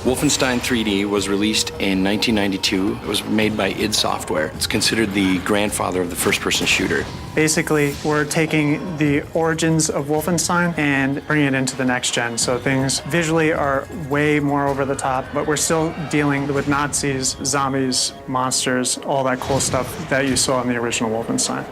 Wolfenstein 3D was released in 1992. It was made by id Software. It's considered the grandfather of the first-person shooter. Basically, we're taking the origins of Wolfenstein and bringing it into the next gen. So things visually are way more over the top, but we're still dealing with Nazis, zombies, monsters, all that cool stuff that you saw in the original Wolfenstein.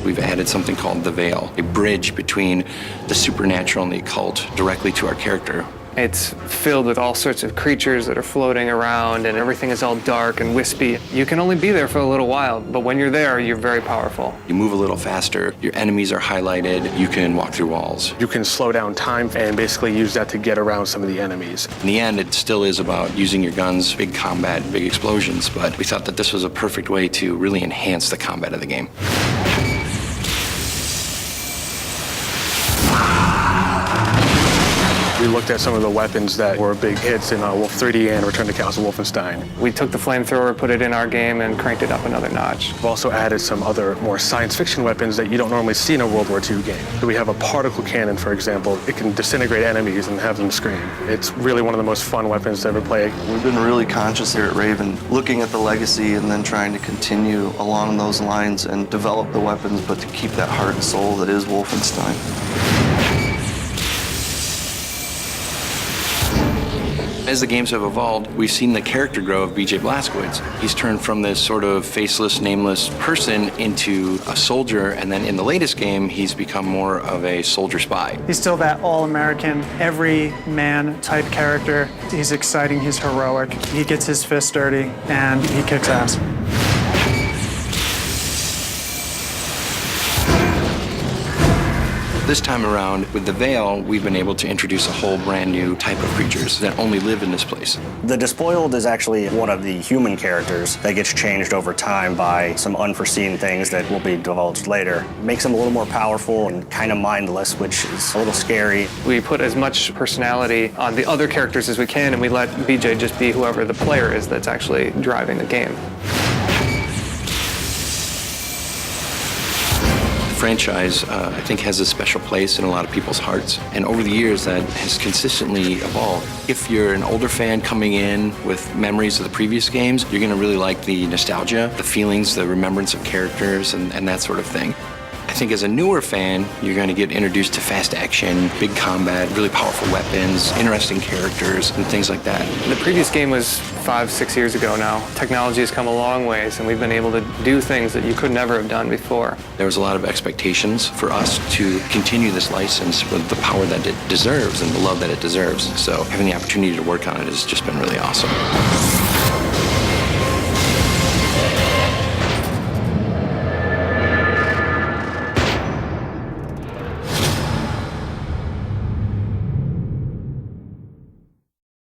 We've added something called the Veil, a bridge between the supernatural and the occult directly to our character. It's filled with all sorts of creatures that are floating around, and everything is all dark and wispy. You can only be there for a little while, but when you're there, you're very powerful. You move a little faster, your enemies are highlighted, you can walk through walls. You can slow down time and basically use that to get around some of the enemies. In the end, it still is about using your guns, big combat, big explosions, but we thought that this was a perfect way to really enhance the combat of the game. We looked at some of the weapons that were big hits in Wolf 3D and Return to Castle Wolfenstein. We took the flamethrower, put it in our game, and cranked it up another notch. We've also added some other more science fiction weapons that you don't normally see in a World War II game. So we have a particle cannon, for example. It can disintegrate enemies and have them scream. It's really one of the most fun weapons to ever play. We've been really conscious here at Raven, looking at the legacy and then trying to continue along those lines and develop the weapons, but to keep that heart and soul that is Wolfenstein. As the games have evolved, we've seen the character grow of BJ Blazkowicz. He's turned from this sort of faceless, nameless person into a soldier, and then in the latest game, he's become more of a soldier spy. He's still that all-American, every-man type character. He's exciting, he's heroic, he gets his fist dirty, and he kicks ass. This time around, with the Veil, we've been able to introduce a whole brand new type of creatures that only live in this place. The Despoiled is actually one of the human characters that gets changed over time by some unforeseen things that will be divulged later. It makes him a little more powerful and kind of mindless, which is a little scary. We put as much personality on the other characters as we can, and we let BJ just be whoever the player is that's actually driving the game. The franchise, I think, has a special place in a lot of people's hearts. And over the years, that has consistently evolved. If you're an older fan coming in with memories of the previous games, you're going to really like the nostalgia, the feelings, the remembrance of characters, and that sort of thing. I think as a newer fan, you're going to get introduced to fast action, big combat, really powerful weapons, interesting characters, and things like that. The previous game was 5-6 years ago now. Technology has come a long ways, and we've been able to do things that you could never have done before. There was a lot of expectations for us to continue this license with the power that it deserves and the love that it deserves. So having the opportunity to work on it has just been really awesome.